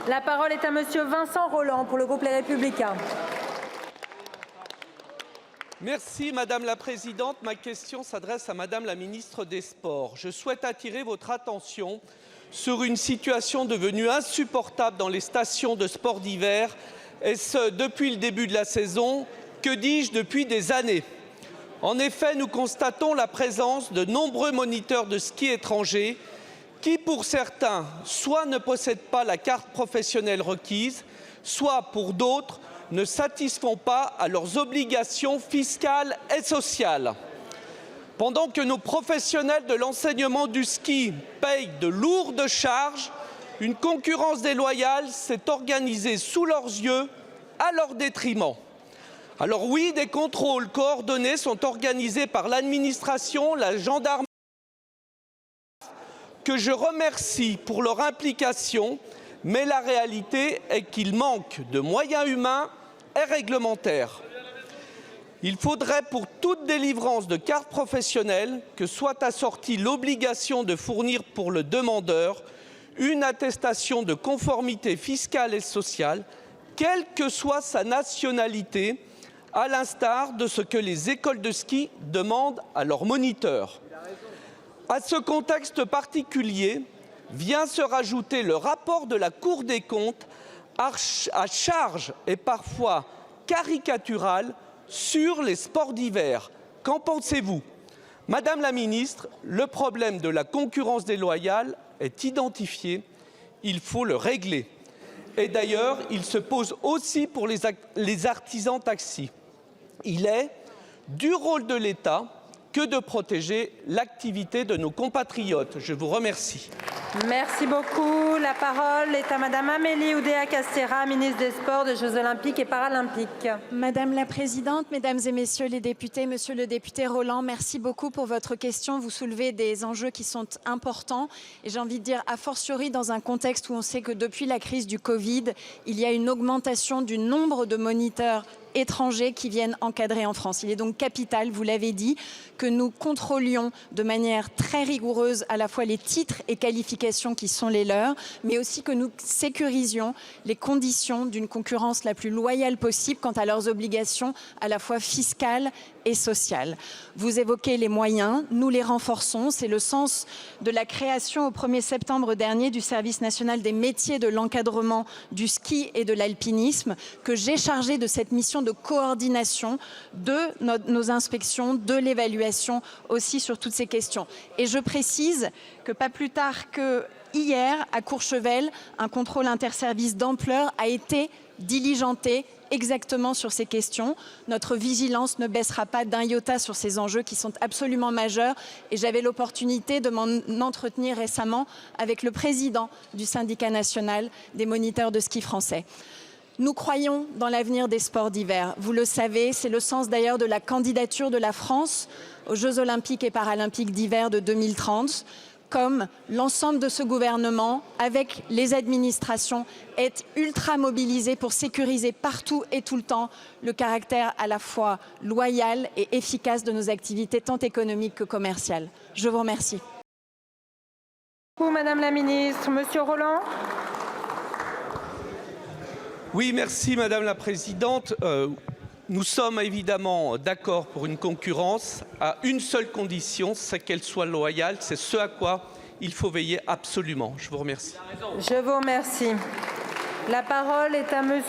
La parole est à monsieur Vincent Rolland pour le groupe Les Républicains. Merci Madame la Présidente. Ma question s'adresse à Madame la Ministre des Sports. Je souhaite attirer votre attention sur une situation devenue insupportable dans les stations de sport d'hiver, et ce depuis le début de la saison, que dis-je, depuis des années. En effet, nous constatons la présence de nombreux moniteurs de ski étrangers qui, pour certains, soit ne possèdent pas la carte professionnelle requise, soit, pour d'autres, ne satisfont pas à leurs obligations fiscales et sociales. Pendant que nos professionnels de l'enseignement du ski payent de lourdes charges, une concurrence déloyale s'est organisée sous leurs yeux, à leur détriment. Alors oui, des contrôles coordonnés sont organisés par l'administration, la gendarmerie, que je remercie pour leur implication, mais la réalité est qu'il manque de moyens humains et réglementaires. Il faudrait pour toute délivrance de carte professionnelle que soit assortie l'obligation de fournir pour le demandeur une attestation de conformité fiscale et sociale, quelle que soit sa nationalité, à l'instar de ce que les écoles de ski demandent à leurs moniteurs. À ce contexte particulier vient se rajouter le rapport de la Cour des comptes à charge et parfois caricatural sur les sports d'hiver. Qu'en pensez-vous? Madame la Ministre, le problème de la concurrence déloyale est identifié, il faut le régler. Et d'ailleurs, il se pose aussi pour les artisans taxis. Il est du rôle de l'État que de protéger l'activité de nos compatriotes. Je vous remercie. Merci beaucoup. La parole est à Madame Amélie Oudéa-Castéra, ministre des Sports, des Jeux Olympiques et Paralympiques. Madame la Présidente, Mesdames et Messieurs les députés, Monsieur le député Rolland, merci beaucoup pour votre question. Vous soulevez des enjeux qui sont importants et j'ai envie de dire a fortiori dans un contexte où on sait que depuis la crise du Covid, il y a une augmentation du nombre de moniteurs étrangers qui viennent encadrer en France. Il est donc capital, vous l'avez dit, que nous contrôlions de manière très rigoureuse à la fois les titres et qualifications qui sont les leurs, mais aussi que nous sécurisions les conditions d'une concurrence la plus loyale possible quant à leurs obligations à la fois fiscales et sociales. Vous évoquez les moyens, nous les renforçons. C'est le sens de la création au 1er septembre dernier du service national des métiers de l'encadrement du ski et de l'alpinisme que j'ai chargé de cette mission de coordination de nos inspections, de l'évaluation aussi sur toutes ces questions. Et je précise que pas plus tard que hier, à Courchevel, un contrôle interservice d'ampleur a été diligenté exactement sur ces questions. Notre vigilance ne baissera pas d'un iota sur ces enjeux qui sont absolument majeurs et j'avais l'opportunité de m'en entretenir récemment avec le président du syndicat national des moniteurs de ski français. Nous croyons dans l'avenir des sports d'hiver. Vous le savez, c'est le sens d'ailleurs de la candidature de la France aux Jeux Olympiques et Paralympiques d'hiver de 2030. Comme l'ensemble de ce gouvernement, avec les administrations, est ultra mobilisé pour sécuriser partout et tout le temps le caractère à la fois loyal et efficace de nos activités tant économiques que commerciales. Je vous remercie. Madame la Ministre, Monsieur Rolland. Oui, merci Madame la Présidente. Nous sommes évidemment d'accord pour une concurrence à une seule condition, c'est qu'elle soit loyale. C'est ce à quoi il faut veiller absolument. Je vous remercie. Je vous remercie. La parole est à Monsieur